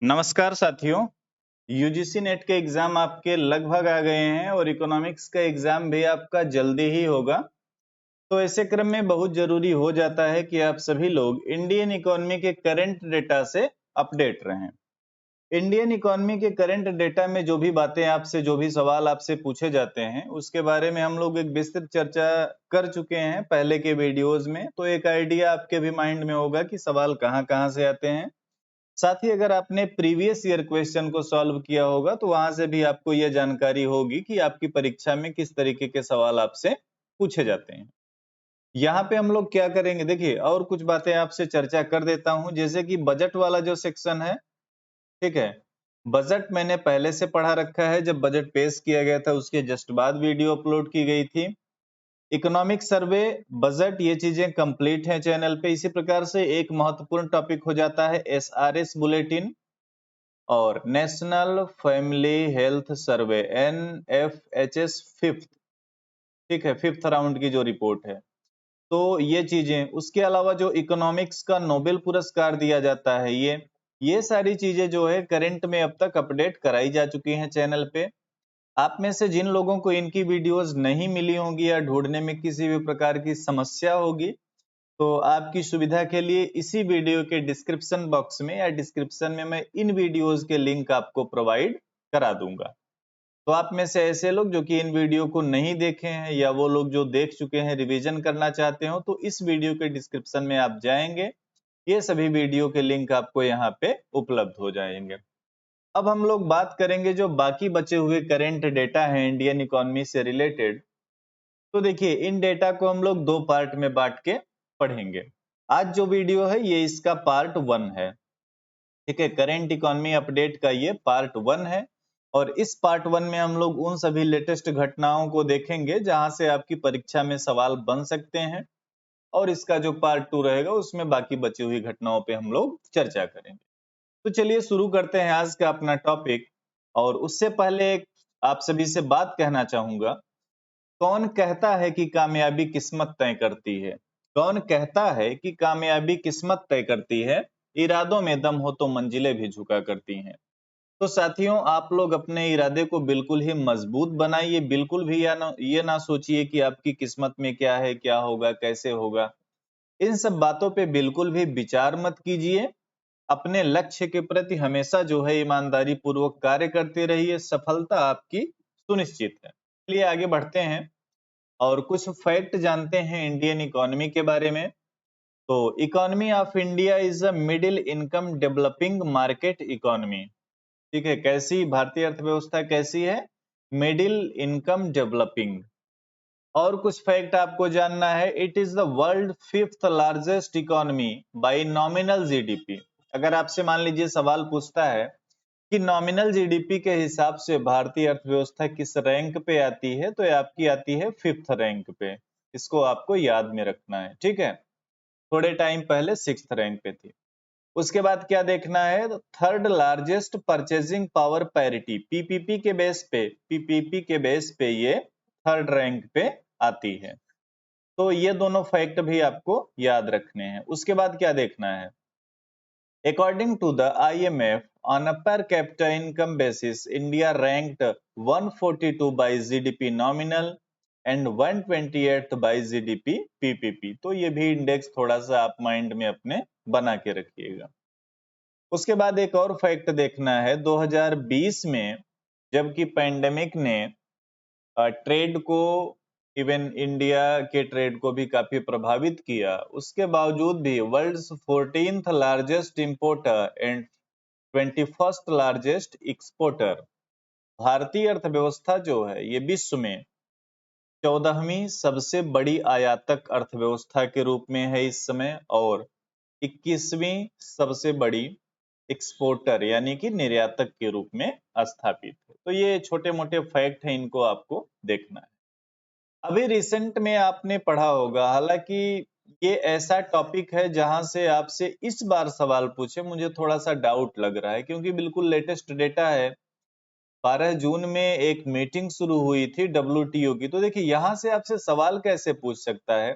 नमस्कार साथियों। UGC net के एग्जाम आपके लगभग आ गए हैं और इकोनॉमिक्स का एग्जाम भी आपका जल्दी ही होगा। तो ऐसे क्रम में बहुत जरूरी हो जाता है कि आप सभी लोग इंडियन इकोनॉमी के करंट डेटा से अपडेट रहें। इंडियन इकोनॉमी के करंट डेटा में जो भी बातें आपसे, जो भी सवाल आपसे पूछे जाते हैं, उसके बारे में हम लोग एक विस्तृत चर्चा कर चुके हैं पहले के वीडियोस में। तो एक आइडिया आपके भी माइंड में होगा कि सवाल कहाँ कहाँ से आते हैं। साथ ही अगर आपने प्रीवियस ईयर क्वेश्चन को सॉल्व किया होगा तो वहां से भी आपको यह जानकारी होगी कि आपकी परीक्षा में किस तरीके के सवाल आपसे पूछे जाते हैं। यहाँ पे हम लोग क्या करेंगे, देखिए और कुछ बातें आपसे चर्चा कर देता हूं, जैसे कि बजट वाला जो सेक्शन है, ठीक है। बजट मैंने पहले से पढ़ा रखा है, जब बजट पेश किया गया था उसके जस्ट बाद वीडियो अपलोड की गई थी। इकोनॉमिक सर्वे, बजट, ये चीजें कंप्लीट हैं चैनल पे। इसी प्रकार से एक महत्वपूर्ण टॉपिक हो जाता है एसआरएस बुलेटिन और national family health survey NFHS fifth, ठीक है, फिफ्थ राउंड की जो रिपोर्ट है। तो ये चीजें, उसके अलावा जो इकोनॉमिक्स का नोबेल पुरस्कार दिया जाता है, ये सारी चीजें जो है करंट में अब तक अपडेट कराई जा चुकी हैं चैनल पे। आप में से जिन लोगों को इनकी वीडियोस नहीं मिली होंगी या ढूंढने में किसी भी प्रकार की समस्या होगी, तो आपकी सुविधा के लिए इसी वीडियो के डिस्क्रिप्शन बॉक्स में या डिस्क्रिप्शन में मैं इन वीडियोस के लिंक आपको प्रोवाइड करा दूंगा। तो आप में से ऐसे लोग जो कि इन वीडियो को नहीं देखे हैं या वो लोग जो देख चुके हैं रिवीजन करना चाहते हो, तो इस वीडियो के डिस्क्रिप्शन में आप जाएंगे, ये सभी वीडियो के लिंक आपको यहाँ पे उपलब्ध हो जाएंगे। अब हम लोग बात करेंगे जो बाकी बचे हुए करेंट डेटा हैं इंडियन इकोनॉमी से रिलेटेड। तो देखिए, इन डेटा को हम लोग दो पार्ट में बांट के पढ़ेंगे। आज जो वीडियो है ये इसका पार्ट 1 है, ठीक है। करेंट इकोनॉमी अपडेट का ये पार्ट 1 है और इस पार्ट 1 में हम लोग उन सभी लेटेस्ट घटनाओं को देखेंगे जहां से आपकी परीक्षा में सवाल बन सकते हैं, और इसका जो पार्ट 2 रहेगा उसमें बाकी बची हुई घटनाओं पे हम लोग चर्चा करेंगे। तो चलिए शुरू करते हैं आज का अपना टॉपिक। और उससे पहले एक आप सभी से बात कहना चाहूंगा, कौन कहता है कि कामयाबी किस्मत तय करती है? कौन कहता है कि कामयाबी किस्मत तय करती है? इरादों में दम हो तो मंजिलें भी झुका करती हैं। तो साथियों, आप लोग अपने इरादे को बिल्कुल ही मजबूत बनाइए। बिल्कुल भी ये ना सोचिए कि आपकी किस्मत में क्या है, क्या होगा, कैसे होगा। इन सब बातों पे बिल्कुल भी विचार मत कीजिए। अपने लक्ष्य के प्रति हमेशा जो है ईमानदारी पूर्वक कार्य करते रहिए, सफलता आपकी सुनिश्चित है। चलिए आगे बढ़ते हैं और कुछ फैक्ट जानते हैं इंडियन इकोनॉमी के बारे में। तो economy of India is a middle income developing market economy, ठीक है। कैसी भारतीय अर्थव्यवस्था कैसी है? Middle income developing. और कुछ फैक्ट आपको जानना है, it is the world fifth largest economy bye nominal GDP. अगर आपसे मान लीजिए सवाल पूछता है कि नॉमिनल जीडीपी के हिसाब से भारतीय अर्थव्यवस्था किस रैंक पे आती है, तो ये आपकी आती है फिफ्थ रैंक पे। इसको आपको याद में रखना है, ठीक है। थोड़े टाइम पहले सिक्स्थ रैंक पे थी। उसके बाद क्या देखना है, third largest purchasing power parity, PPP के बेस पे ये थर्ड रैंक पे आती है। तो ये दोनों फैक्ट भी आपको याद रखने हैं। उसके बाद क्या देखना है, according to the IMF on a per capita income basis, India ranked 142 by GDP nominal and 128th by GDP PPP। तो ये भी इंडेक्स थोड़ा सा आप माइंड में अपने बना के रखिएगा। उसके बाद एक और फैक्ट देखना है, 2020 में जबकि पैंडेमिक ने ट्रेड को, इवन इंडिया के ट्रेड को भी काफी प्रभावित किया, उसके बावजूद भी world's 14th largest importer and 21st largest exporter, भारतीय अर्थव्यवस्था जो है ये विश्व में 14वीं सबसे बड़ी आयातक अर्थव्यवस्था के रूप में है इस समय, और 21वीं सबसे बड़ी एक्सपोर्टर यानी कि निर्यातक के रूप में स्थापित है। तो ये छोटे मोटे फैक्ट हैं, इनको आपको देखना है। अभी रिसेंट में आपने पढ़ा होगा, हालांकि ये ऐसा टॉपिक है जहां से आपसे इस बार सवाल पूछे मुझे थोड़ा सा डाउट लग रहा है, क्योंकि बिल्कुल लेटेस्ट डेटा है। 12 जून में एक मीटिंग शुरू हुई थी WTO की। तो देखिए, यहां से आपसे सवाल कैसे पूछ सकता है?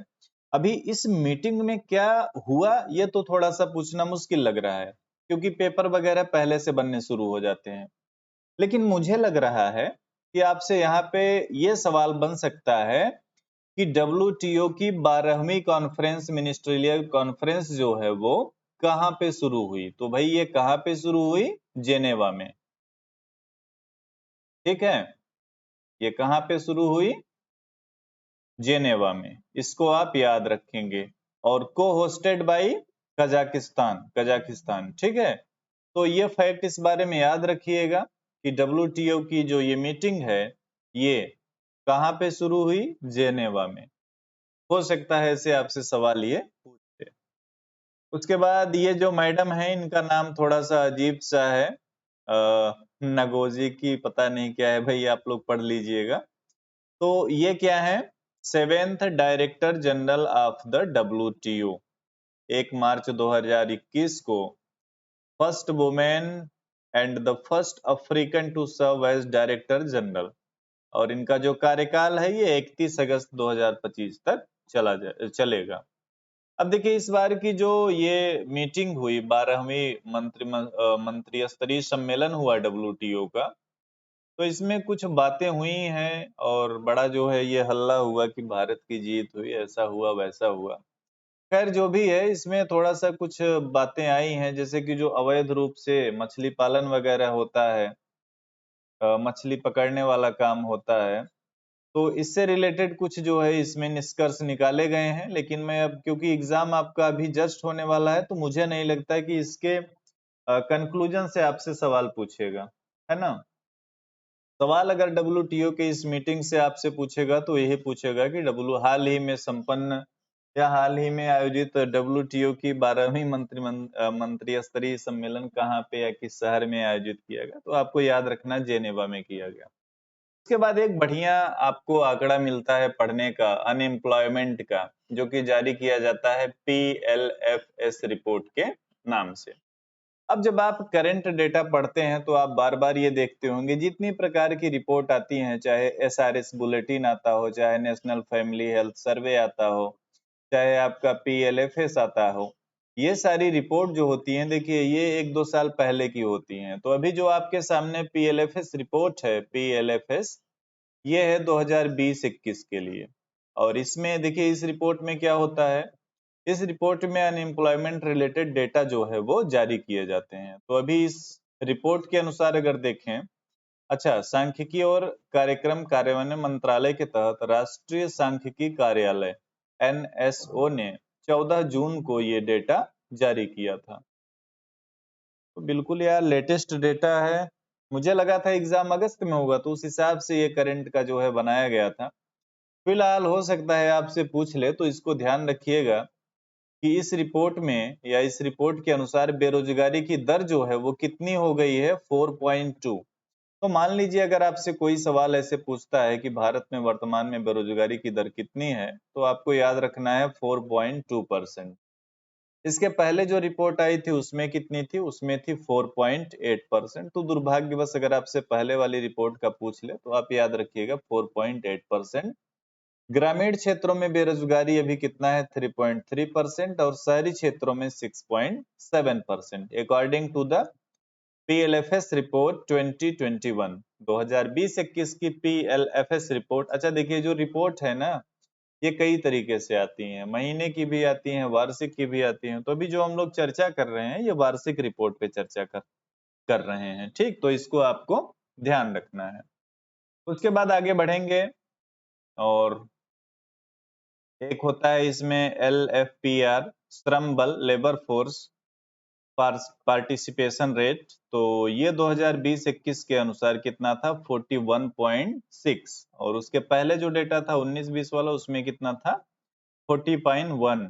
अभी इस मीटिंग में क्या हुआ ये तो थोड़ा सा पूछना मुश्किल लग रहा है, क्योंकि पेपर वगैरह पहले से बनने शुरू हो जाते हैं। लेकिन मुझे लग रहा है कि आपसे यहाँ पे ये सवाल बन सकता है कि WTO की 12वीं कॉन्फ्रेंस, मिनिस्ट्रियल कॉन्फ्रेंस जो है वो कहाँ पे शुरू हुई? तो भाई ये कहाँ पे शुरू हुई? जेनेवा में। ठीक है, ये कहाँ पे शुरू हुई? जेनेवा में। इसको आप याद रखेंगे। और को होस्टेड बाई कजाकिस्तान, कजाकिस्तान। ठीक है, तो ये फैक्ट इस बारे में याद रखिएगा कि WTO की जो ये मीटिंग है ये कहाँ पे शुरू हुई? जेनेवा में। हो सकता है ऐसे आपसे सवाल ये पूछे। उसके बाद ये जो मैडम है इनका नाम थोड़ा सा अजीब सा है, नगोजी की पता नहीं क्या है भाई, आप लोग पढ़ लीजिएगा। तो ये क्या है? 7th director general of the WTO। 1 मार्च 2021 को first women and the first African to serve as director general. और इनका जो कार्यकाल है ये 31 अगस्त 2025 तक चलेगा। अब देखिए इस बार की जो ये मीटिंग हुई, 12वीं मंत्री स्तरीय सम्मेलन हुआ WTO का, तो इसमें कुछ बातें हुई हैं और बड़ा जो है ये हल्ला हुआ कि भारत की जीत हुई, ऐसा हुआ वैसा हुआ। खैर जो भी है, इसमें थोड़ा सा कुछ बातें आई हैं, जैसे कि जो अवैध रूप से मछली पालन वगैरह होता है, मछली पकड़ने वाला काम होता है, तो इससे रिलेटेड कुछ जो है इसमें निष्कर्ष निकाले गए हैं। लेकिन मैं अब क्योंकि एग्जाम आपका अभी जस्ट होने वाला है, तो मुझे नहीं लगता है कि इसके कंक्लूजन से आपसे सवाल पूछेगा, है ना। सवाल अगर WTO के इस मीटिंग से आपसे पूछेगा तो यही पूछेगा कि हाल ही में संपन्न या हाल ही में आयोजित WTO की 12वीं मंत्री स्तरीय सम्मेलन कहाँ पे या किस शहर में आयोजित किया गया? तो आपको याद रखना जेनेवा में किया गया। उसके बाद एक बढ़िया आपको आंकड़ा मिलता है पढ़ने का, अनएम्प्लॉयमेंट का, जो कि जारी किया जाता है PLFS रिपोर्ट के नाम से। अब जब आप करंट डेटा पढ़ते हैं तो आप बार बार ये देखते होंगे, जितनी प्रकार की रिपोर्ट आती हैं, चाहे SRS बुलेटिन आता हो, चाहे नेशनल फैमिली हेल्थ सर्वे आता हो, चाहे आपका PLFS आता हो, ये सारी रिपोर्ट जो होती हैं, देखिए ये 1-2 साल पहले की होती हैं। तो अभी जो आपके सामने PLFS रिपोर्ट है, PLFS, ये है 2020-21 के लिए। और इसमें देखिए इस रिपोर्ट में क्या होता है, इस रिपोर्ट में अनएम्प्लॉयमेंट रिलेटेड डेटा जो है वो जारी किए जाते हैं। तो अभी इस रिपोर्ट के अनुसार अगर देखें, अच्छा, सांख्यिकी और कार्यक्रम कार्यान्वयन मंत्रालय के तहत राष्ट्रीय सांख्यिकी कार्यालय NSO ने 14 जून को ये डेटा जारी किया था। तो बिल्कुल यार लेटेस्ट डेटा है। मुझे लगा था एग्जाम अगस्त में होगा, तो उस हिसाब से ये करंट का जो है बनाया गया था। फिलहाल हो सकता है आपसे पूछ ले, तो इसको ध्यान रखिएगा कि इस रिपोर्ट में या इस रिपोर्ट के अनुसार बेरोजगारी की दर जो है वो कितनी हो गई है? 4.2। तो मान लीजिए अगर आपसे कोई सवाल ऐसे पूछता है कि भारत में वर्तमान में बेरोजगारी की दर कितनी है, तो आपको याद रखना है 4.2%। इसके पहले जो रिपोर्ट आई थी उसमें कितनी थी? उसमें थी 4.8%। तो दुर्भाग्यवश अगर आपसे पहले वाली रिपोर्ट का पूछ ले तो आप याद रखिएगा 4.8%। ग्रामीण क्षेत्रों में बेरोजगारी अभी कितना है? 3.3% और शहरी क्षेत्रों में 6.7%, according to the PLFS report 2021। 2020-21 की PLFS रिपोर्ट। अच्छा देखिए जो रिपोर्ट है ना, ये कई तरीके से आती हैं, महीने की भी आती हैं, वार्षिक की भी आती हैं। तो अभी जो हम लोग चर्चा कर रहे हैं ये वार्षिक रिपोर्ट पे चर्चा कर रहे हैं। ठीक, तो इसको आपको ध्यान रखना है। उसके बाद आगे बढ़ेंगे और एक होता है इसमें LFPR, श्रम बल लेबर फोर्स पार्टिसिपेशन रेट। तो ये 2020-21 के अनुसार कितना था? 41.6। और उसके पहले जो डेटा था 19-20 वाला, उसमें कितना था? 40.1।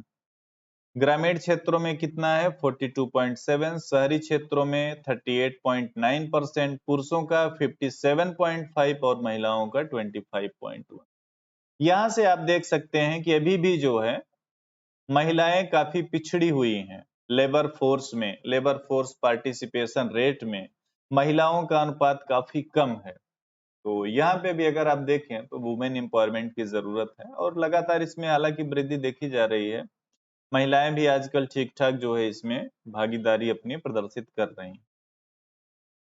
ग्रामीण क्षेत्रों में कितना है? 42.7। शहरी क्षेत्रों में 38.9%, पुरुषों का 57.5 और महिलाओं का 25.1। यहाँ से आप देख सकते हैं कि अभी भी जो है महिलाएं काफी पिछड़ी हुई हैं लेबर फोर्स में, लेबर फोर्स पार्टिसिपेशन रेट में महिलाओं का अनुपात काफी कम है। तो यहाँ पे भी अगर आप देखें तो वुमेन एम्पावरमेंट की जरूरत है और लगातार इसमें हालांकि वृद्धि देखी जा रही है। महिलाएं भी आजकल ठीक ठाक जो है इसमें भागीदारी अपनी प्रदर्शित कर रही हैं।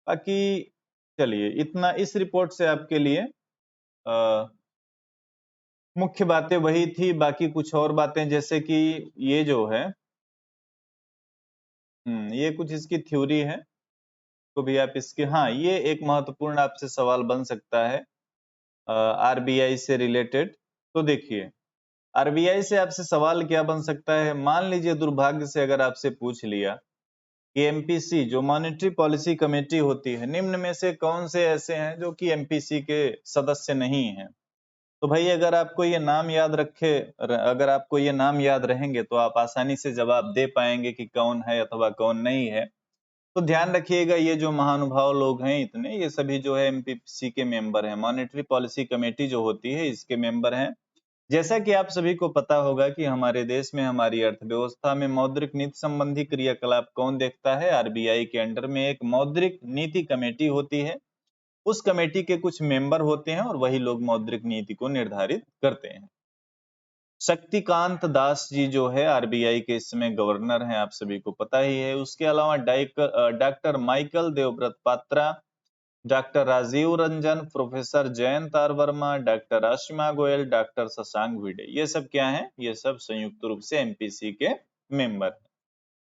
बाकी चलिए, इतना इस रिपोर्ट से आपके लिए मुख्य बातें वही थी। बाकी कुछ और बातें जैसे कि ये जो है ये कुछ इसकी थ्योरी है, तो भी आप इसके, हाँ ये एक महत्वपूर्ण आपसे सवाल बन सकता है आरबीआई से रिलेटेड। तो देखिए, आरबीआई से आपसे सवाल क्या बन सकता है। मान लीजिए दुर्भाग्य से अगर आपसे पूछ लिया कि एमपीसी जो मॉनेटरी पॉलिसी कमेटी होती है, निम्न में से कौन से ऐसे हैं जो कि एमपीसी के सदस्य नहीं हैं। तो भाई अगर आपको ये नाम याद अगर आपको ये नाम याद रहेंगे तो आप आसानी से जवाब दे पाएंगे कि कौन है अथवा कौन नहीं है। तो ध्यान रखिएगा, ये जो महानुभाव लोग हैं इतने, ये सभी जो है एमपीसी के मेंबर हैं। मॉनेटरी पॉलिसी कमेटी जो होती है इसके मेंबर हैं। जैसा कि आप सभी को पता होगा कि हमारे देश में, हमारी अर्थव्यवस्था में मौद्रिक नीति संबंधी क्रियाकलाप कौन देखता है। आरबीआई के अंडर में एक मौद्रिक नीति कमेटी होती है। उस कमेटी के कुछ मेंबर होते हैं और वही लोग मौद्रिक नीति को निर्धारित करते हैं। शक्तिकांत दास जी जो है आरबीआई के इस समय गवर्नर हैं, आप सभी को पता ही है। उसके अलावा doctor Michael Debabrata Patra, doctor Rajiv Ranjan, professor Jayant R Varma, doctor Ashima Goyal, doctor Shashank Bhide, ये सब क्या हैं? ये सब संयुक्त रूप से एमपीसी के मेंबर हैं।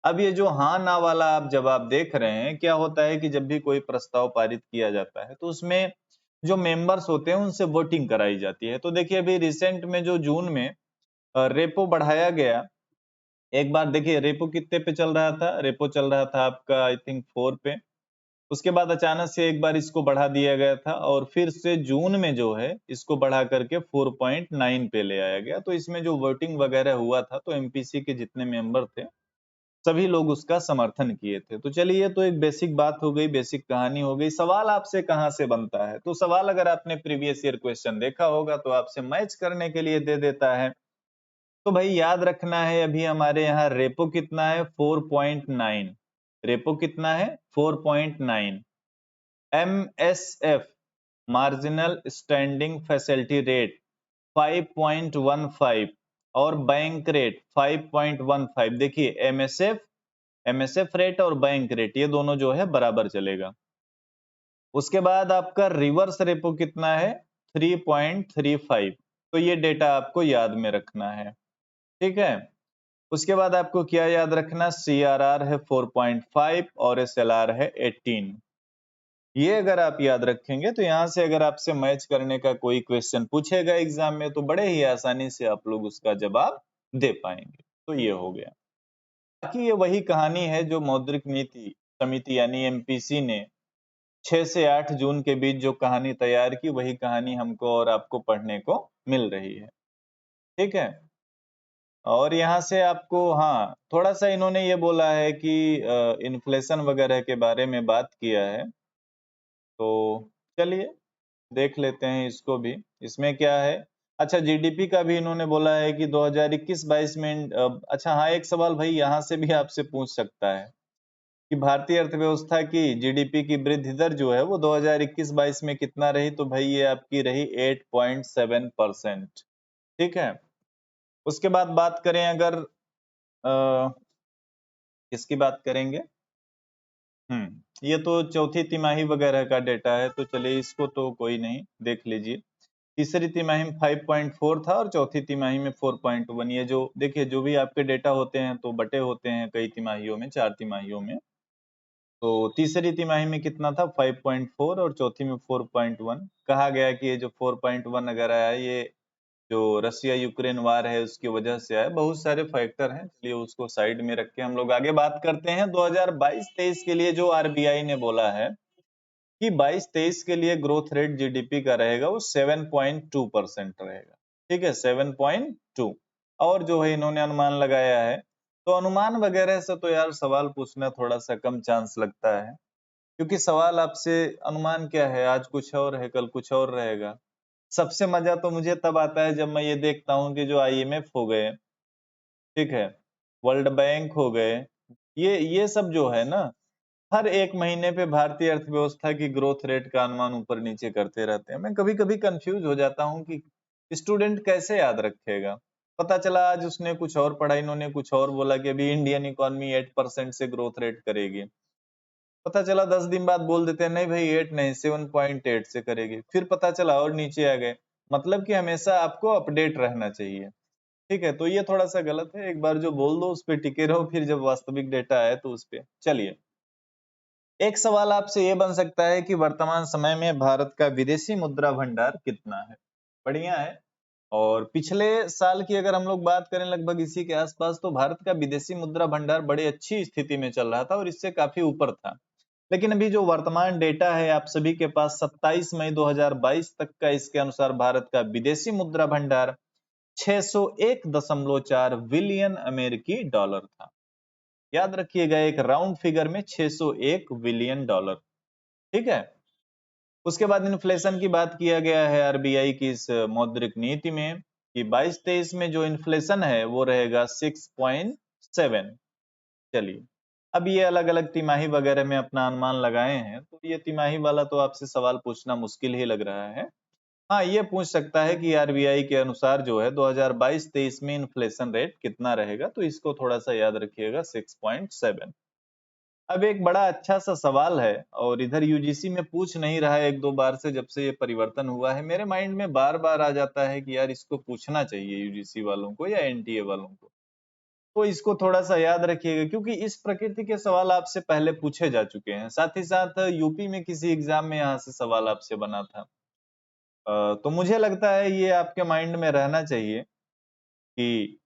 अब ये जो हाँ ना वाला आप जवाब देख रहे हैं, क्या होता है कि जब भी कोई प्रस्ताव पारित किया जाता है तो उसमें जो मेंबर्स होते हैं उनसे वोटिंग कराई जाती है। तो देखिए, अभी रिसेंट में जो जून में रेपो बढ़ाया गया, एक बार देखिए रेपो कितने पे चल रहा था। रेपो चल रहा था आपका आई थिंक 4 पे। उसके बाद अचानक से एक बार इसको बढ़ा दिया गया था और फिर से जून में जो है इसको बढ़ा करके 4.9 पे ले आया गया। तो इसमें जो वोटिंग वगैरह हुआ था तो एमपीसी के जितने मेंबर थे सभी लोग उसका समर्थन किए थे। तो चलिए, तो एक बेसिक बात हो गई, बेसिक कहानी हो गई। सवाल आपसे कहां से बनता है? तो सवाल अगर आपने प्रीवियस ईयर क्वेश्चन देखा होगा तो आपसे मैच करने के लिए दे देता है। तो भाई याद रखना है, अभी हमारे यहाँ रेपो कितना है? 4.9। रेपो कितना है? 4.9। MSF marginal standing facility rate 5.15 और बैंक रेट 5.15। देखिए एमएसएफ रेट और बैंक रेट ये दोनों जो है बराबर चलेगा। उसके बाद आपका रिवर्स रेपो कितना है? 3.35। तो ये डेटा आपको याद में रखना है, ठीक है। उसके बाद आपको क्या याद रखना? सीआरआर है 4.5 और एसएलआर है 18। ये अगर आप याद रखेंगे तो यहाँ से अगर आपसे मैच करने का कोई क्वेश्चन पूछेगा एग्जाम में तो बड़े ही आसानी से आप लोग उसका जवाब दे पाएंगे। तो ये हो गया। बाकी ये वही कहानी है जो मौद्रिक नीति समिति यानी एमपीसी ने 6 से 8 जून के बीच जो कहानी तैयार की, वही कहानी हमको और आपको पढ़ने को मिल रही है, ठीक है। और यहाँ से आपको, हाँ थोड़ा सा इन्होंने ये बोला है कि इन्फ्लेशन वगैरह के बारे में बात किया है। तो चलिए देख लेते हैं इसको भी। इसमें क्या है? अच्छा, जीडीपी का भी इन्होंने बोला है कि 2021-22 में अच्छा हाँ, एक सवाल भाई यहाँ से भी आपसे पूछ सकता है कि भारतीय अर्थव्यवस्था की जीडीपी की वृद्धि दर जो है वो 2021-22 में कितना रही? तो भाई ये आपकी रही 8.7%, ठीक है। उसके बाद बात करें अगर किसकी बात करेंगे? ये तो चौथी तिमाही वगैरह का डेटा है, तो चलिए इसको तो कोई नहीं, देख लीजिए। तीसरी तिमाही में 5.4 था और चौथी तिमाही में 4.1। ये जो देखिए, जो भी आपके डेटा होते हैं तो बटे होते हैं कई तिमाहियों में, 4 तिमाहियों में। तो तीसरी तिमाही में कितना था? 5.4 और चौथी में 4.1। कहा गया कि ये जो 4.1 अगर आया, ये जो रसिया यूक्रेन वार है उसकी वजह से आया। बहुत सारे फैक्टर हैं, चलिए उसको साइड में रख के हम लोग आगे बात करते हैं। 2022-23 के लिए जो आरबीआई ने बोला है कि 22-23 के लिए ग्रोथ रेट जीडीपी का रहेगा वो 7.2% रहेगा, ठीक है, 7.2। और जो है इन्होंने अनुमान लगाया है, तो अनुमान वगैरह से तो यार सवाल पूछना थोड़ा सा कम चांस लगता है, क्योंकि सवाल आपसे अनुमान क्या है, आज कुछ और है कल कुछ और रहेगा। सबसे मजा तो मुझे तब आता है जब मैं ये देखता हूँ कि जो आईएमएफ हो गए, ठीक है, वर्ल्ड बैंक हो गए, ये सब जो है ना, हर एक महीने पे भारतीय अर्थव्यवस्था की ग्रोथ रेट का अनुमान ऊपर नीचे करते रहते हैं। मैं कभी कभी कंफ्यूज हो जाता हूँ कि स्टूडेंट कैसे याद रखेगा। पता चला आज उसने कुछ और पढ़ा, इन्होंने कुछ और बोला कि अभी इंडियन इकोनॉमी 8% से ग्रोथ रेट करेगी। पता चला 10 दिन बाद बोल देते हैं नहीं भाई 8 नहीं 7.8 से करेगी, फिर पता चला और नीचे आ गए। मतलब कि हमेशा आपको अपडेट रहना चाहिए। ठीक है, तो ये थोड़ा सा गलत है, एक बार जो बोल दो उस पर टिके रहो, फिर जब वास्तविक डेटा आए तो उस पे चलिए। एक सवाल आपसे ये बन सकता है कि वर्तमान समय में भारत का विदेशी मुद्रा भंडार कितना है। बढ़िया है। और पिछले साल की अगर हम लोग बात करें लगभग इसी के आसपास, तो भारत का विदेशी मुद्रा भंडार बड़ी अच्छी स्थिति में चल रहा था और इससे काफी ऊपर था। लेकिन अभी जो वर्तमान डेटा है आप सभी के पास 27 मई 2022 तक का, इसके अनुसार भारत का विदेशी मुद्रा भंडार 601.4 बिलियन अमेरिकी डॉलर था। याद रखिएगा, एक राउंड फिगर में 601 बिलियन डॉलर। ठीक है। उसके बाद इन्फ्लेशन की बात किया गया है आरबीआई की इस मौद्रिक नीति में कि 22-23 में जो इन्फ्लेशन है वो रहेगा 6.7। चलिए, अब ये अलग अलग तिमाही वगैरह में अपना अनुमान लगाए हैं, तो ये तिमाही वाला तो आपसे सवाल पूछना मुश्किल ही लग रहा है। हाँ, ये पूछ सकता है कि आरबीआई के अनुसार जो है 2022-23 में इन्फ्लेशन रेट कितना रहेगा, तो इसको थोड़ा सा याद रखिएगा 6.7। अब एक बड़ा अच्छा सा सवाल है और इधर यूजीसी में पूछ नहीं रहा है, एक दो बार से जब से ये परिवर्तन हुआ है मेरे माइंड में बार बार आ जाता है कि यार इसको पूछना चाहिए यूजीसी वालों को या एनटीए वालों को। तो इसको थोड़ा सा याद रखिएगा क्योंकि इस प्रकृति के सवाल आपसे पहले पूछे जा चुके हैं। साथ ही साथ यूपी में किसी एग्जाम में यहाँ से सवाल आपसे बना था। तो मुझे लगता है ये आपके माइंड में रहना चाहिए कि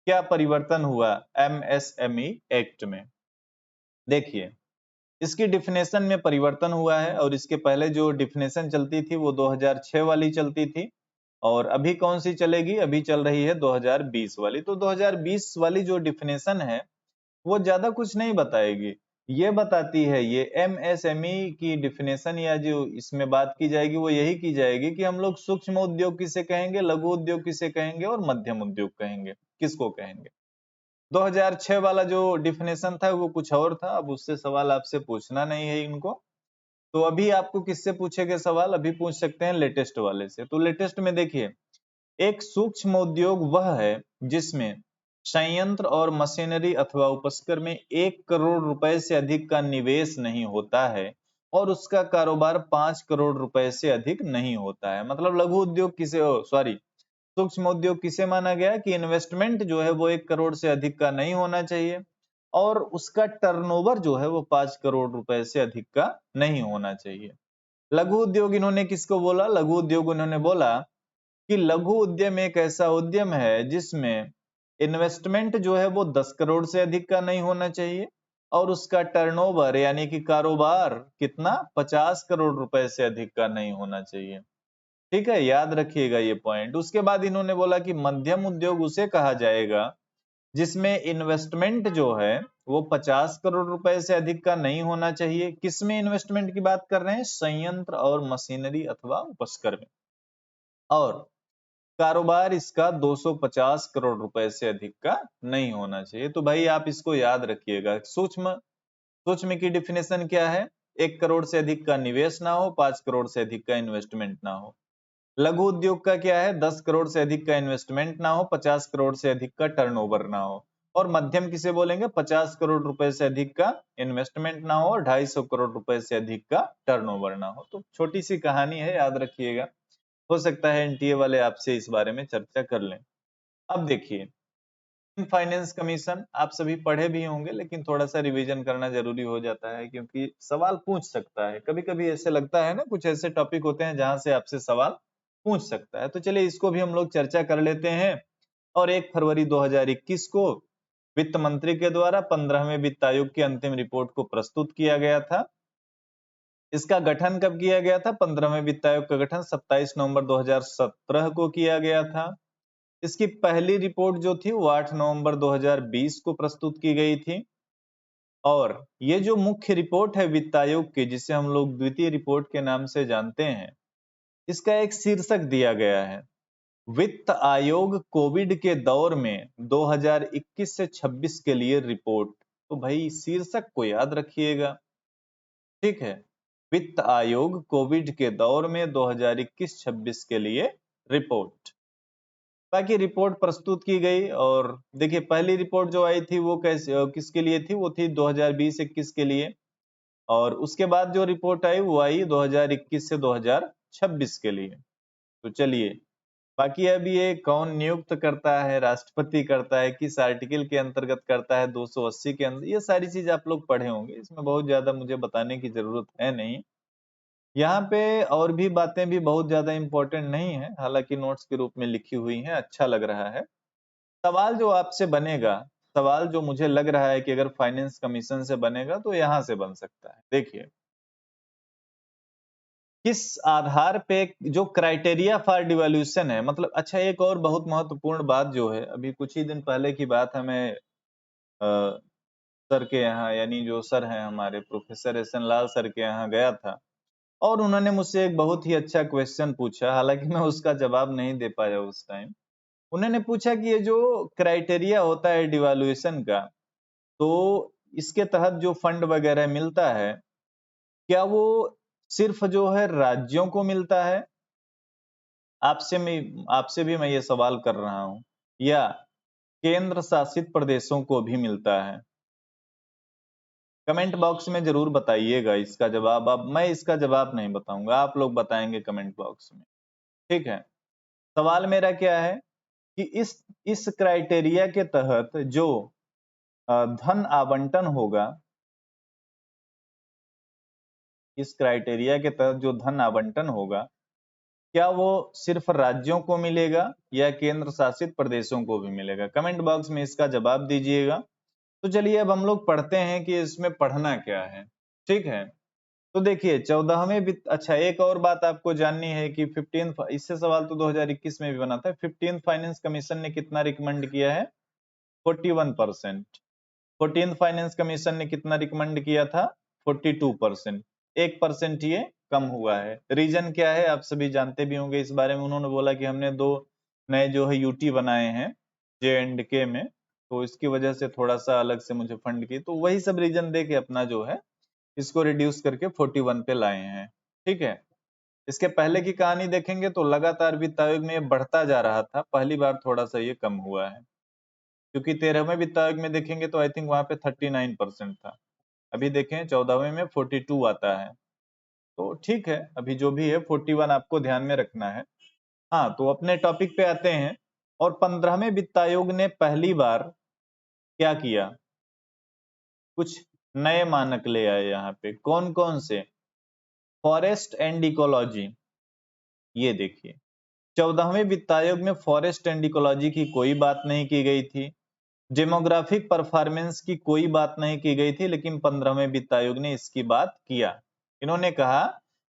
क्या परिवर्तन हुआ एमएसएमई एक्ट में। देखिए, इसकी डिफिनेशन में परिवर्तन हुआ है और इसके पहले जो डिफिनेशन चलती थी वो 2006 वाली चलती थी और अभी कौन सी चलेगी, अभी चल रही है 2020 वाली। तो 2020 वाली जो डिफिनेशन है वो ज्यादा कुछ नहीं बताएगी। ये बताती है, ये एमएसएमई की डिफिनेशन या जो इसमें बात की जाएगी वो यही की जाएगी कि हम लोग सूक्ष्म उद्योग किसे कहेंगे, लघु उद्योग किसे कहेंगे और मध्यम उद्योग कहेंगे, किसको कहेंगे। 2006 वाला जो डिफिनेशन था वो कुछ और था, अब उससे सवाल आपसे पूछना नहीं है इनको। तो अभी आपको किससे पूछेंगे सवाल, अभी पूछ सकते हैं लेटेस्ट वाले से। तो लेटेस्ट में देखिए, एक सूक्ष्म उद्योग वह है जिसमें संयंत्र और मशीनरी अथवा उपस्कर में 1 करोड़ रुपए से अधिक का निवेश नहीं होता है और उसका कारोबार 5 करोड़ रुपए से अधिक नहीं होता है। मतलब लघु उद्योग किसे, सॉरी, सूक्ष्म उद्योग किसे माना गया कि इन्वेस्टमेंट जो है वो 1 करोड़ से अधिक का नहीं होना चाहिए और उसका टर्नओवर जो है वो 5 करोड़ रुपए से अधिक का नहीं होना चाहिए। लघु उद्योग इन्होंने किसको बोला, लघु उद्योग इन्होंने बोला कि लघु उद्यम एक ऐसा उद्यम है जिसमें इन्वेस्टमेंट जो है वो 10 करोड़ से अधिक का नहीं होना चाहिए और उसका टर्नओवर यानी कि कारोबार कितना, 50 करोड़ रुपए से अधिक का नहीं होना चाहिए। ठीक है, याद रखिएगा ये पॉइंट। उसके बाद इन्होंने बोला कि मध्यम उद्योग उसे कहा जाएगा जिसमें इन्वेस्टमेंट जो है वो 50 करोड़ रुपए से अधिक का नहीं होना चाहिए। किसमें इन्वेस्टमेंट की बात कर रहे हैं, संयंत्र और मशीनरी अथवा उपस्कर में, और कारोबार इसका 250 करोड़ रुपए से अधिक का नहीं होना चाहिए। तो भाई आप इसको याद रखिएगा। सूक्ष्म सूक्ष्म की डिफिनेशन क्या है, 1 करोड़ से अधिक का निवेश ना हो, 5 करोड़ से अधिक का इन्वेस्टमेंट ना हो। लघु उद्योग का क्या है, 10 करोड़ से अधिक का इन्वेस्टमेंट ना हो, 50 करोड़ से अधिक का टर्नओवर ना हो। और मध्यम किसे बोलेंगे, 50 करोड़ रुपए से अधिक का इन्वेस्टमेंट ना हो और 250 करोड़ रुपए से अधिक का टर्नओवर ना हो। तो छोटी सी कहानी है, याद रखिएगा। हो सकता है एनटीए वाले आपसे इस बारे में चर्चा कर लें। अब देखिए, फाइनेंस कमीशन आप सभी पढ़े भी होंगे लेकिन थोड़ा सा रिवीजन करना जरूरी हो जाता है क्योंकि सवाल पूछ सकता है। कभी कभी ऐसे लगता है ना, कुछ ऐसे टॉपिक होते हैं जहां से आपसे सवाल पूछ सकता है। तो चलिए इसको भी हम लोग चर्चा कर लेते हैं। और 1 फरवरी 2021 को वित्त मंत्री के द्वारा 15वें वित्त आयोग की अंतिम रिपोर्ट को प्रस्तुत किया गया था। इसका गठन कब किया गया था, 15वें वित्त आयोग का गठन 27 नवंबर 2017 को किया गया था। इसकी पहली रिपोर्ट जो थी वो 8 नवंबर 2020 को प्रस्तुत की गई थी। और ये जो मुख्य रिपोर्ट है वित्त आयोग की, जिसे हम लोग द्वितीय रिपोर्ट के नाम से जानते हैं, इसका एक शीर्षक दिया गया है, वित्त आयोग कोविड के दौर में 2021 से 26 के लिए रिपोर्ट। तो भाई शीर्षक को याद रखिएगा। ठीक है, वित्त आयोग कोविड के दौर में 2021-26 के लिए रिपोर्ट। बाकी रिपोर्ट प्रस्तुत की गई और देखिए पहली रिपोर्ट जो आई थी वो कैसे किसके लिए थी, वो थी 2020-21 के लिए, और उसके बाद जो रिपोर्ट आई वो आई 2021 से 2026 के लिए। तो चलिए, बाकी अब ये कौन नियुक्त करता है, राष्ट्रपति करता है, किस आर्टिकल के अंतर्गत करता है, 280 के अंदर, ये सारी चीज आप लोग पढ़े होंगे, इसमें बहुत ज्यादा मुझे बताने की जरूरत है नहीं। यहाँ पे और भी बातें भी बहुत ज्यादा इंपॉर्टेंट नहीं है, हालांकि नोट्स के रूप में लिखी हुई हैं, अच्छा लग रहा है। सवाल जो आपसे बनेगा, सवाल जो मुझे लग रहा है कि अगर फाइनेंस कमीशन से बनेगा तो यहाँ से बन सकता है। देखिए, किस आधार पे जो क्राइटेरिया फॉर डिवैल्यूएशन है, मतलब अच्छा एक और बहुत महत्वपूर्ण बात जो है, अभी कुछ ही दिन पहले की बात है, मैं सर के यहाँ, यानी जो सर हैं हमारे प्रोफेसर एस एन लाल सर के यहाँ गया था, और उन्होंने मुझसे एक बहुत ही अच्छा क्वेश्चन पूछा, हालांकि मैं उसका जवाब नहीं दे पाया उस टाइम। उन्होंने पूछा कि ये जो क्राइटेरिया होता है डिवैल्यूएशन का, तो इसके तहत जो फंड वगैरह मिलता है, क्या वो सिर्फ जो है राज्यों को मिलता है, आपसे भी मैं ये सवाल कर रहा हूं, या केंद्र शासित प्रदेशों को भी मिलता है? कमेंट बॉक्स में जरूर बताइएगा इसका जवाब। अब मैं इसका जवाब नहीं बताऊंगा, आप लोग बताएंगे कमेंट बॉक्स में, ठीक है। सवाल मेरा क्या है कि इस क्राइटेरिया के तहत जो धन आवंटन होगा, इस क्राइटेरिया के तहत जो धन आवंटन होगा, क्या वो सिर्फ राज्यों को मिलेगा या केंद्र शासित प्रदेशों को भी मिलेगा? कमेंट बॉक्स में इसका जवाब दीजिएगा। तो चलिए अब हम लोग पढ़ते हैं कि इसमें पढ़ना क्या है, ठीक है। तो देखिए 14वें वित्त, अच्छा एक और बात आपको जाननी है कि 15, इससे सवाल तो 2021 में भी बना था, 15 फाइनेंस कमीशन ने कितना रिकमेंड किया है? 41%। 14 फाइनेंस कमीशन ने कितना रिकमेंड किया था? 42%। 1% ये कम हुआ है। रीजन क्या है आप सभी जानते भी होंगे इस बारे में। उन्होंने बोला कि हमने 2 नए जो है यूटी बनाए हैं J&K में, तो इसकी वजह से थोड़ा सा अलग से मुझे फंड की, तो वही सब रीजन दे के अपना जो है इसको रिड्यूस करके 41 पे लाए हैं, ठीक है। इसके पहले की कहानी देखेंगे तो लगातार वित्त आयोग में ये बढ़ता जा रहा था, पहली बार थोड़ा सा ये कम हुआ है, क्योंकि 13वें वित्त आयोग में देखेंगे तो आई थिंक वहां पे 39% था, अभी देखें 14वें में 42 आता है। तो ठीक है, अभी जो भी है 41 आपको ध्यान में रखना है। हाँ, तो अपने टॉपिक पे आते हैं, और 15वें वित्त आयोग ने पहली बार क्या किया, कुछ नए मानक ले आए। यहाँ पे कौन कौन से? फॉरेस्ट एंड इकोलॉजी, ये देखिए 14वें वित्त आयोग में फॉरेस्ट एंड इकोलॉजी की कोई बात नहीं की गई थी, डेमोग्राफिक परफॉर्मेंस की कोई बात नहीं की गई थी, लेकिन 15वें वित्त आयोग ने इसकी बात किया। इन्होंने कहा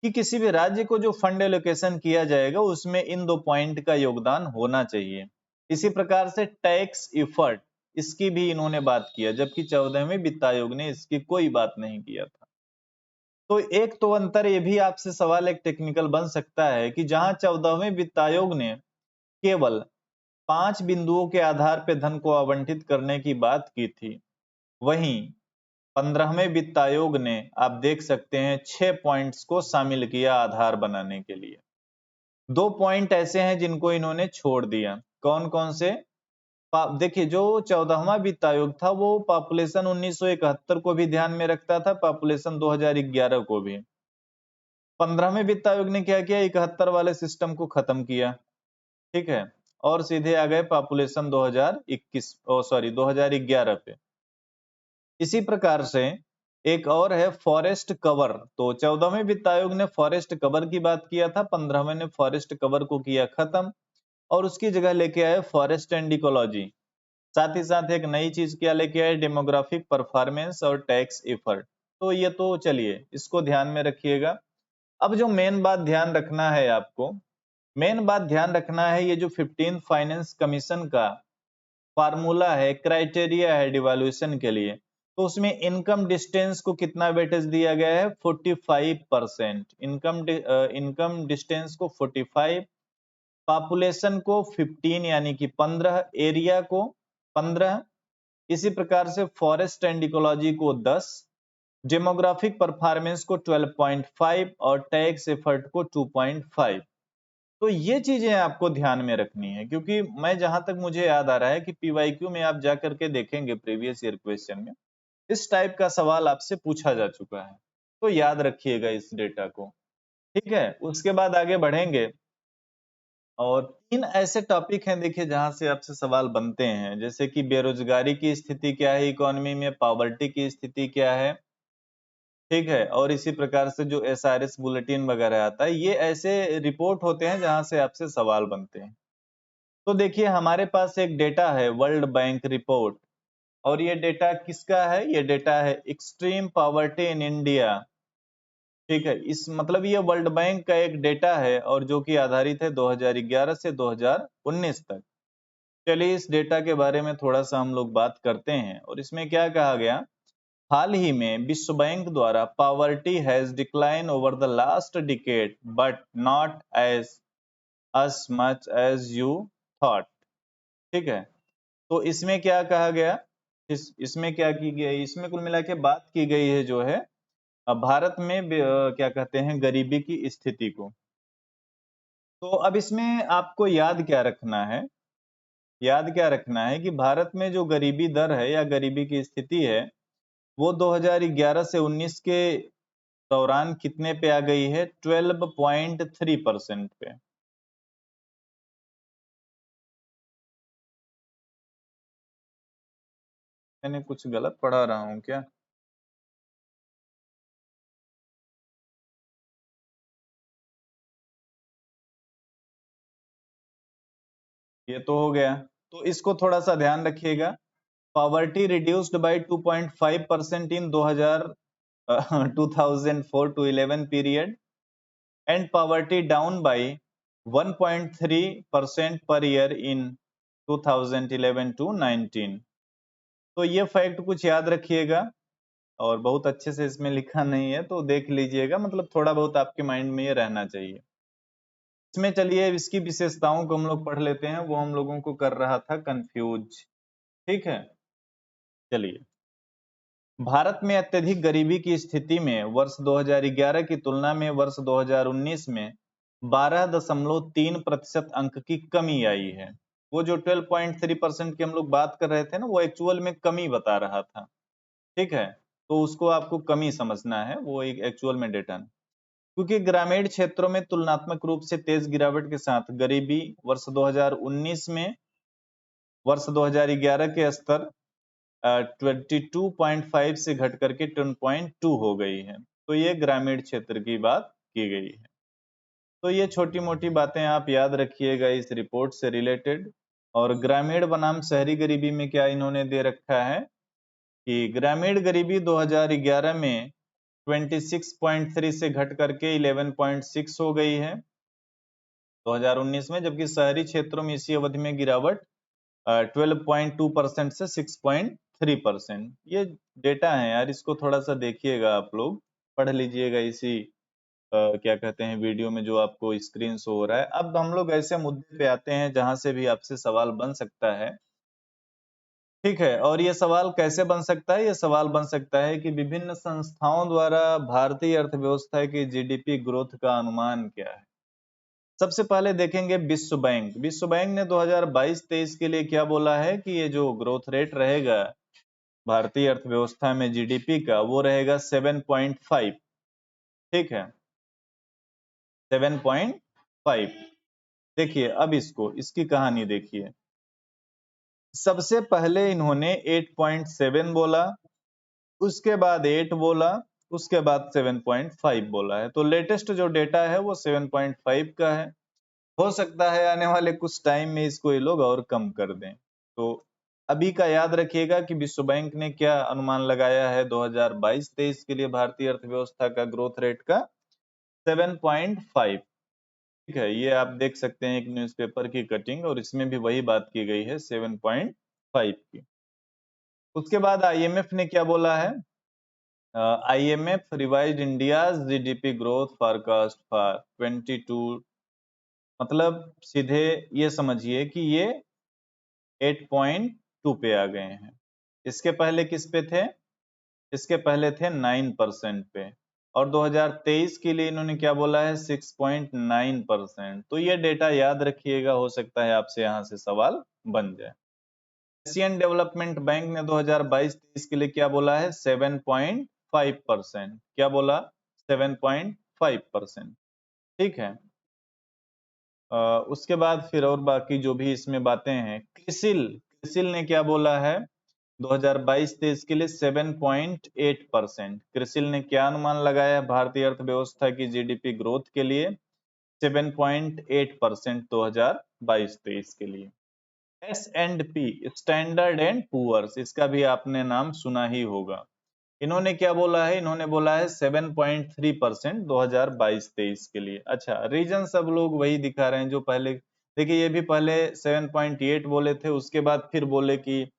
कि किसी भी राज्य को जो फंड एलोकेशन किया जाएगा उसमें इन 2 पॉइंट का योगदान होना चाहिए। इसी प्रकार से टैक्स इफर्ट, इसकी भी इन्होंने बात किया, जबकि 14वें वित्त आयोग ने इसकी कोई बात नहीं किया था। तो एक तो अंतर, ये भी आपसे सवाल एक टेक्निकल बन सकता है कि जहां 14वें वित्त आयोग ने केवल 5 बिंदुओं के आधार पर धन को आवंटित करने की बात की थी, वहीं 15वें वित्त आयोग ने आप देख सकते हैं 6 पॉइंट्स को शामिल किया आधार बनाने के लिए। 2 पॉइंट ऐसे हैं जिनको इन्होंने छोड़ दिया, कौन कौन से? देखिए जो 14वां वित्त आयोग था वो पॉपुलेशन 1971 को भी ध्यान में रखता था, पॉपुलेशन 2011 को भी। 15वें वित्त आयोग ने क्या किया, 71 वाले सिस्टम को खत्म किया, ठीक है, और सीधे आ गए पॉपुलेशन 2011 पे। इसी प्रकार से एक और है फॉरेस्ट कवर, तो 14वें वित्त आयोग ने फॉरेस्ट कवर की बात किया था, 15वें ने फॉरेस्ट कवर को किया खत्म, और उसकी जगह लेके आए फॉरेस्ट एंड इकोलॉजी। साथ ही साथ एक नई चीज क्या लेके आए, डेमोग्राफिक परफॉर्मेंस और टैक्स इफर्ट। तो ये तो चलिए इसको ध्यान में रखिएगा। अब जो मेन बात ध्यान रखना है आपको, मेन बात ध्यान रखना है, ये जो 15 फाइनेंस कमीशन का फार्मूला है, क्राइटेरिया है डिवैल्यूएशन के लिए, तो उसमें इनकम डिस्टेंस को कितना वेटेज दिया गया है? 45%। इनकम डिस्टेंस को 45, पॉपुलेशन को 15 यानी कि 15, एरिया को 15, इसी प्रकार से फॉरेस्ट एंड इकोलॉजी को 10, डेमोग्राफिक परफॉर्मेंस को 12.5 और टैक्स एफर्ट को 2.5। तो ये चीजें आपको ध्यान में रखनी है, क्योंकि मैं जहां तक मुझे याद आ रहा है कि पीवाईक्यू में आप जा करके देखेंगे प्रीवियस ईयर क्वेश्चन में इस टाइप का सवाल आपसे पूछा जा चुका है। तो याद रखिएगा इस डेटा को, ठीक है। उसके बाद आगे बढ़ेंगे और तीन ऐसे टॉपिक हैं देखिए जहां से आपसे सवाल बनते हैं, जैसे कि बेरोजगारी की स्थिति क्या है इकोनॉमी में, पॉवर्टी की स्थिति क्या है, ठीक है। और इसी प्रकार से जो एसआरएस बुलेटिन वगैरह आता है, ये ऐसे रिपोर्ट होते हैं जहां से आपसे सवाल बनते हैं। तो देखिए हमारे पास एक डेटा है वर्ल्ड बैंक रिपोर्ट, और ये डेटा किसका है? ये डेटा है एक्सट्रीम पॉवर्टी इन इंडिया, ठीक है। इस मतलब ये वर्ल्ड बैंक का एक डेटा है और जो कि आधारित है 2011 से 2019 तक। चलिए इस डेटा के बारे में थोड़ा सा हम लोग बात करते हैं। और इसमें क्या कहा गया, हाल ही में विश्व बैंक द्वारा poverty has decline over the last decade but not as much as you thought, ठीक है। तो इसमें क्या कहा गया, इसमें क्या की गई, इसमें कुल मिला के बात की गई है जो है भारत में क्या कहते हैं गरीबी की स्थिति को। तो अब इसमें आपको याद क्या रखना है, याद क्या रखना है कि भारत में जो गरीबी दर है या गरीबी की स्थिति है वो 2011 से 19 के दौरान कितने पे आ गई है? 12.3% पे। मैंने कुछ गलत पढ़ा रहा हूँ क्या? ये तो हो गया। तो इसको थोड़ा सा ध्यान रखिएगा। Poverty reduced by 2.5% in 2004 to 11 period and poverty down by 1.3% per year in 2011 to 19। तो ये फैक्ट कुछ याद रखिएगा, और बहुत अच्छे से इसमें लिखा नहीं है तो देख लीजिएगा, मतलब थोड़ा बहुत आपके माइंड में ये रहना चाहिए। इसमें चलिए इसकी विशेषताओं को हम लोग पढ़ लेते हैं, वो हम लोगों को कर रहा था कंफ्यूज, ठीक है। चलिए, भारत में अत्यधिक गरीबी की स्थिति में वर्ष 2011 की तुलना में वर्ष 2019 में 12.3% अंक की कमी आई है। वो जो 12.3% की हम लोग बात कर रहे थे ना, वो एक्चुअल में कमी बता रहा था, ठीक है। तो उसको आपको कमी समझना है, वो एक एक्चुअल में डेटा नहीं। क्योंकि ग्रामीण क्षेत्रों में तुलनात्मक रूप से तेज गिरावट के साथ गरीबी वर्ष 2019 में वर्ष 2011 के स्तर 22.5 से घट करके 10.2 हो गई है। तो ये ग्रामीण क्षेत्र की बात की गई है। तो ये छोटी मोटी बातें आप याद रखिएगा इस रिपोर्ट से रिलेटेड। और ग्रामीण बनाम शहरी गरीबी में क्या इन्होंने दे रखा है कि ग्रामीण गरीबी 2011 में 26.3 से घट करके 11.6 हो गई है 2019 में, जबकि शहरी क्षेत्रों में इसी अवधि में गिरावट 12.2% से 6.3%। ये डेटा है यार, इसको थोड़ा सा देखिएगा, आप लोग पढ़ लीजिएगा इसी क्या कहते हैं वीडियो में जो आपको स्क्रीन शो हो रहा है। अब हम लोग ऐसे मुद्दे पे आते हैं जहां से भी आपसे सवाल बन सकता है, ठीक है। और ये सवाल कैसे बन सकता है? ये सवाल बन सकता है कि विभिन्न संस्थाओं द्वारा भारतीय अर्थव्यवस्था की जीडीपी ग्रोथ का अनुमान क्या है। सबसे पहले देखेंगे विश्व बैंक। विश्व बैंक ने 2022-23 के लिए क्या बोला है कि ये जो ग्रोथ रेट रहेगा भारतीय अर्थव्यवस्था में जीडीपी का, वो रहेगा 7.5, ठीक है, 7.5। देखिए अब इसकी कहानी देखिए। सबसे पहले इन्होंने 8.7 बोला, उसके बाद 8 बोला, उसके बाद 7.5 बोला है। तो लेटेस्ट जो डेटा है वो 7.5 का है। हो सकता है आने वाले कुछ टाइम में इसको ये लोग और कम कर दें। तो अभी का याद रखिएगा कि विश्व बैंक ने क्या अनुमान लगाया है 2022-23 के लिए भारतीय अर्थव्यवस्था का ग्रोथ रेट का 7.5, ठीक है। ये आप देख सकते हैं एक न्यूज़पेपर की कटिंग, और इसमें भी वही बात की गई है 7.5 की। उसके बाद आईएमएफ ने क्या बोला है? IMF revised India's GDP growth forecast for 22, मतलब सीधे ये समझिए कि ये 8.2 पे आ गए हैं। इसके पहले किस पे थे? इसके पहले थे 9% पे, और 2023 के लिए इन्होंने क्या बोला है 6.9%। तो ये डेटा याद रखिएगा, हो सकता है आपसे यहाँ से सवाल बन जाए। एशियन डेवलपमेंट बैंक ने 2022-23 के लिए क्या बोला है 7.5%। क्या बोला 7.5%। ठीक है। उसके बाद फिर और बाकी जो भी इसमें बातें हैं, क्रिसिल क्रिसिल ने क्या बोला है 2022-23 के लिए 7.8%। क्रिसिल ने क्या अनुमान लगाया भारतीय अर्थव्यवस्था की जीडीपी ग्रोथ के लिए 7.8% 2022-23 के लिए। S&P स्टैंडर्ड एंड पुअर्स, इसका भी आपने नाम सुना ही होगा। इन्होंने क्या बोला है, इन्होंने बोला है 7.3% 2022-23 के लिए। अच्छा, रीजन सब लोग वही दिखा रहे हैं जो पहले, देखिए ये भी पहले 7.8 बोले थे, उसके बाद फिर बोले कि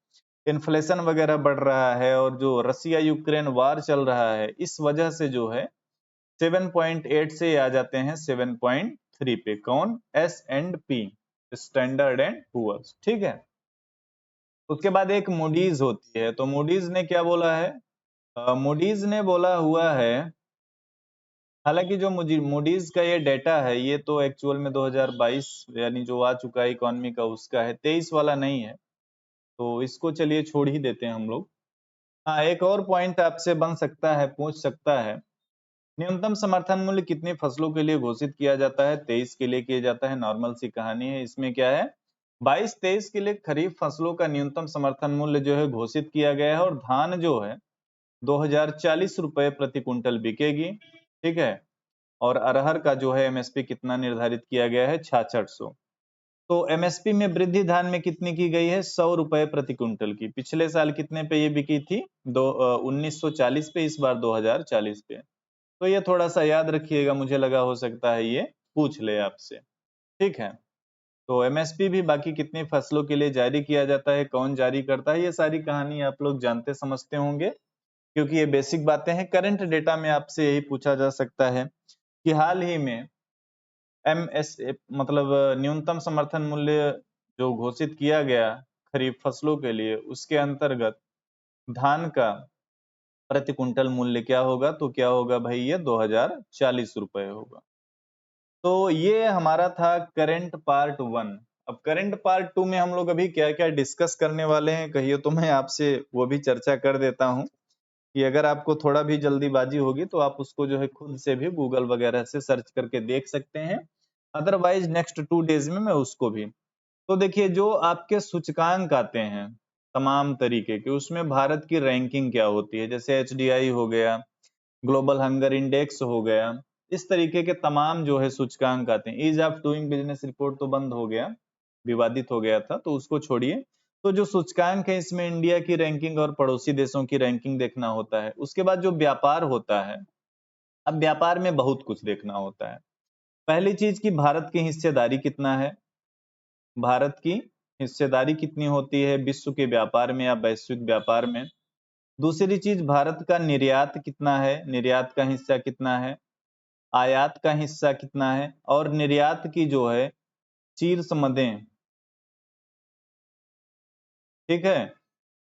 इन्फ्लेशन वगैरह बढ़ रहा है और जो रसिया यूक्रेन वार चल रहा है इस वजह से जो है 7.8 से आ जाते हैं 7.3 पे। कौन? S&P standard and Poor's. ठीक है। उसके बाद एक मूडीज होती है, तो मूडीज ने क्या बोला है, मूडीज ने बोला हुआ है, हालांकि जो मूडीज का ये डेटा है ये तो एक्चुअल में 2022 यानी जो आ चुका है इकोनॉमी का उसका है, 23 वाला नहीं है, तो इसको चलिए छोड़ ही देते हैं हम लोग। हाँ, एक और पॉइंट आपसे बन सकता है, पूछ सकता है, न्यूनतम समर्थन मूल्य कितनी फसलों के लिए घोषित किया जाता है? 23 के लिए किया जाता है। नॉर्मल सी कहानी है। इसमें क्या है 22-23 के लिए खरीफ फसलों का न्यूनतम समर्थन मूल्य जो है घोषित किया गया है और धान जो है 2040 रुपए प्रति कुंटल बिकेगी। ठीक है। और अरहर का जो है एमएसपी कितना निर्धारित किया गया है 6600। तो एमएसपी में वृद्धि धान में कितनी की गई है 100 रुपए प्रति कुंटल की। पिछले साल कितने पे ये बिकी थी 1940 पे, इस बार 2040 पे। तो ये थोड़ा सा याद रखिएगा, मुझे लगा हो सकता है ये पूछ ले आपसे। ठीक है। तो एमएसपी भी बाकी कितनी फसलों के लिए जारी किया जाता है, कौन जारी करता है, ये सारी कहानी आप लोग जानते समझते होंगे क्योंकि ये बेसिक बातें हैं। करंट डेटा में आपसे यही पूछा जा सकता है कि हाल ही में एमएसए मतलब न्यूनतम समर्थन मूल्य जो घोषित किया गया खरीफ फसलों के लिए, उसके अंतर्गत धान का प्रति कुंटल मूल्य क्या होगा? तो क्या होगा भाई, ये 2040 रुपए होगा। तो ये हमारा था करंट पार्ट 1। अब करंट पार्ट 2 में हम लोग अभी क्या क्या डिस्कस करने वाले हैं कहिए, तो मैं आपसे वो भी चर्चा कर देता हूं कि अगर आपको थोड़ा भी जल्दीबाजी होगी तो आप उसको जो है खुद से भी गूगल वगैरह से सर्च करके देख सकते हैं, अदरवाइज नेक्स्ट 2 डेज में मैं उसको भी। तो देखिए जो आपके सूचकांक आते हैं तमाम तरीके के, उसमें भारत की रैंकिंग क्या होती है, जैसे एचडीआई हो गया, ग्लोबल हंगर इंडेक्स हो गया, इस तरीके के तमाम जो है सूचकांक आते हैं। Ease of doing business report तो बंद हो गया, विवादित हो गया था, तो उसको छोड़िए। तो जो सूचकांक है इसमें इंडिया की रैंकिंग और पड़ोसी देशों की रैंकिंग देखना होता है। उसके बाद जो व्यापार होता है, अब व्यापार में बहुत कुछ देखना होता है। पहली चीज की भारत की हिस्सेदारी कितना है, भारत की हिस्सेदारी कितनी होती है विश्व के व्यापार में या वैश्विक व्यापार में। दूसरी चीज भारत का निर्यात कितना है, निर्यात का हिस्सा कितना है, आयात का हिस्सा कितना है, और निर्यात की जो है शीर्ष मदें, ठीक है,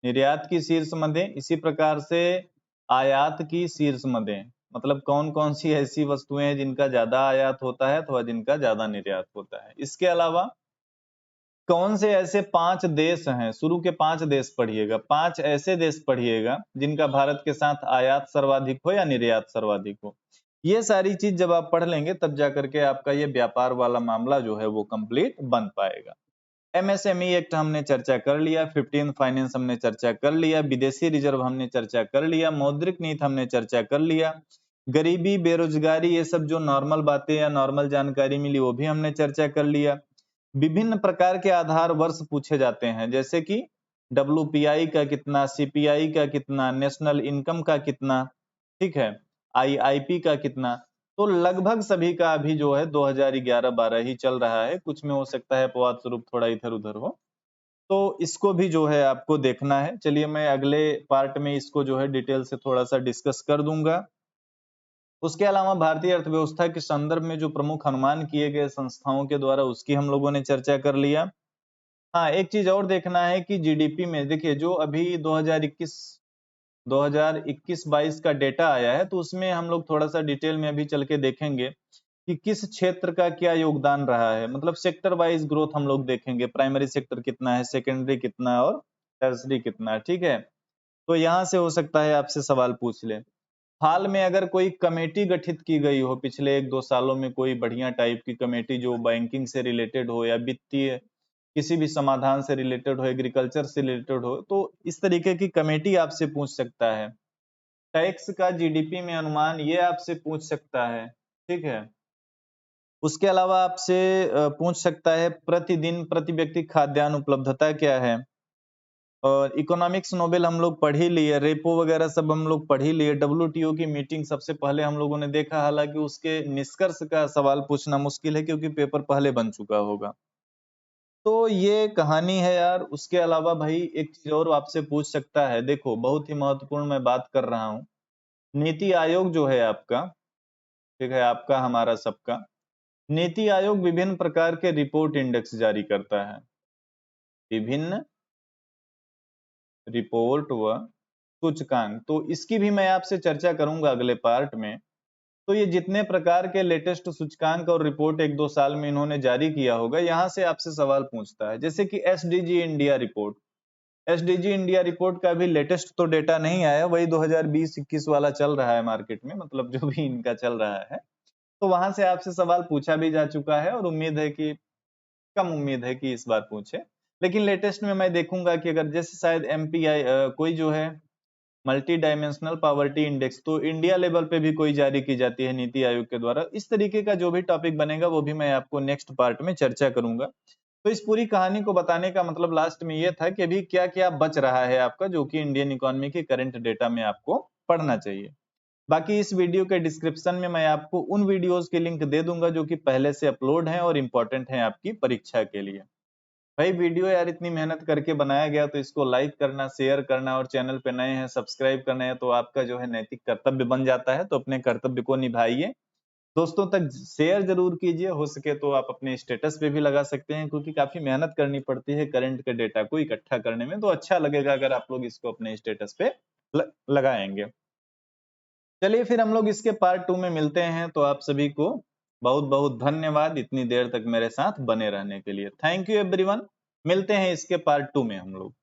निर्यात की शीर्ष मदें, इसी प्रकार से आयात की शीर्ष मदें, मतलब कौन कौन सी ऐसी वस्तुएं हैं जिनका ज्यादा आयात होता है अथवा जिनका ज्यादा निर्यात होता है। इसके अलावा कौन से ऐसे 5 देश हैं, शुरू के 5 देश पढ़िएगा, 5 ऐसे देश पढ़िएगा जिनका भारत के साथ आयात सर्वाधिक हो या निर्यात सर्वाधिक हो। ये सारी चीज जब आप पढ़ लेंगे तब जाकर के आपका ये व्यापार वाला मामला जो है वो कंप्लीट बन पाएगा। एमएसएमई एक्ट हमने चर्चा कर लिया, 15 फाइनेंस हमने चर्चा कर लिया, विदेशी रिजर्व हमने चर्चा कर लिया, मौद्रिक नीति हमने चर्चा कर लिया, गरीबी बेरोजगारी ये सब जो नॉर्मल बातें या नॉर्मल जानकारी मिली वो भी हमने चर्चा कर लिया। विभिन्न प्रकार के आधार वर्ष पूछे जाते हैं, जैसे कि डब्ल्यूपीआई का कितना, सीपीआई का कितना, नेशनल इनकम का कितना, ठीक है, आईआईपी का कितना। तो लगभग सभी का अभी जो है 2011-12 ही चल रहा है, कुछ में हो सकता है अपवाद स्वरूप थोड़ा इधर उधर हो, तो इसको भी जो है आपको देखना है। चलिए मैं अगले पार्ट में इसको जो है डिटेल से थोड़ा सा डिस्कस कर दूंगा। उसके अलावा भारतीय अर्थव्यवस्था के संदर्भ में जो प्रमुख अनुमान किए गए संस्थाओं के द्वारा उसकी हम लोगों ने चर्चा कर लिया। हाँ, एक चीज और देखना है कि जीडीपी में देखिए जो अभी 2021 2021-22 का डेटा आया है, तो उसमें हम लोग थोड़ा सा डिटेल में अभी चल के देखेंगे कि किस क्षेत्र का क्या योगदान रहा है। मतलब सेक्टर वाइज ग्रोथ हम लोग देखेंगे, प्राइमरी सेक्टर कितना है, सेकेंडरी कितना है और टर्सरी कितना है। ठीक है, तो यहाँ से हो सकता है आपसे सवाल पूछ ले। हाल में अगर कोई कमेटी गठित की गई हो, पिछले 1-2 सालों में कोई बढ़िया टाइप की कमेटी जो बैंकिंग से रिलेटेड हो या वित्तीय किसी भी समाधान से रिलेटेड हो, एग्रीकल्चर से रिलेटेड हो, तो इस तरीके की कमेटी आपसे पूछ सकता है। टैक्स का जीडीपी में अनुमान ये आपसे पूछ सकता है। ठीक है, उसके अलावा आपसे पूछ सकता है प्रतिदिन प्रति व्यक्ति खाद्यान्न उपलब्धता क्या है। और इकोनॉमिक्स नोबेल हम लोग पढ़ ही लिए, रेपो वगैरह सब हम लोग पढ़ ही लिए। डब्ल्यूटीओ की मीटिंग सबसे पहले हम लोगों ने देखा, हालांकि उसके निष्कर्ष का सवाल पूछना मुश्किल है क्योंकि पेपर पहले बन चुका होगा। तो ये कहानी है यार। उसके अलावा भाई एक चीज और आपसे पूछ सकता है, देखो बहुत ही महत्वपूर्ण मैं बात कर रहा हूँ। नीति आयोग जो है आपका, ठीक है, आपका हमारा सबका, नीति आयोग विभिन्न प्रकार के रिपोर्ट इंडेक्स जारी करता है। विभिन्न रिपोर्ट व सूचकांक, तो इसकी भी मैं आपसे चर्चा करूंगा अगले पार्ट में। तो ये जितने प्रकार के लेटेस्ट सूचकांक और रिपोर्ट 1-2 साल में इन्होंने जारी किया होगा, यहाँ से आपसे सवाल पूछता है। जैसे कि SDG India report, SDG India report का भी लेटेस्ट तो डेटा नहीं आया, वही 2020-21 वाला चल रहा है मार्केट में, मतलब जो भी इनका चल रहा है। तो वहां से आपसे सवाल पूछा भी जा चुका है और उम्मीद है कि, कम उम्मीद है कि इस बार पूछे। लेकिन लेटेस्ट में मैं देखूंगा कि अगर जैसे शायद एमपीआई कोई जो है मल्टी डायमेंशनल पावर्टी इंडेक्स, तो इंडिया लेवल पे भी कोई जारी की जाती है नीति आयोग के द्वारा। इस तरीके का जो भी टॉपिक बनेगा वो भी मैं आपको नेक्स्ट पार्ट में चर्चा करूंगा। तो इस पूरी कहानी को बताने का मतलब लास्ट में ये था कि अभी क्या क्या बच रहा है आपका, जो कि इंडियन इकोनॉमी के करंट डेटा में आपको पढ़ना चाहिए। बाकी इस वीडियो के डिस्क्रिप्शन में मैं आपको उन वीडियोस के लिंक दे दूंगा जो कि पहले से अपलोड हैं और इम्पोर्टेंट हैं आपकी परीक्षा के लिए। भाई वीडियो यार इतनी मेहनत करके बनाया गया, तो इसको लाइक करना, शेयर करना और चैनल पे नए हैं सब्सक्राइब करना है तो आपका जो है नैतिक कर्तव्य बन जाता है। तो अपने कर्तव्य को निभाइए, दोस्तों तक शेयर जरूर कीजिए, हो सके तो आप अपने स्टेटस पे भी लगा सकते हैं, क्योंकि काफी मेहनत करनी पड़ती है करंट के डेटा को इकट्ठा करने में। तो अच्छा लगेगा अगर आप लोग इसको अपने स्टेटस पे लगाएंगे। चलिए फिर हम लोग इसके पार्ट 2 में मिलते हैं। तो आप सभी को बहुत बहुत धन्यवाद इतनी देर तक मेरे साथ बने रहने के लिए। Thank you everyone. मिलते हैं इसके पार्ट 2 में हम लोग।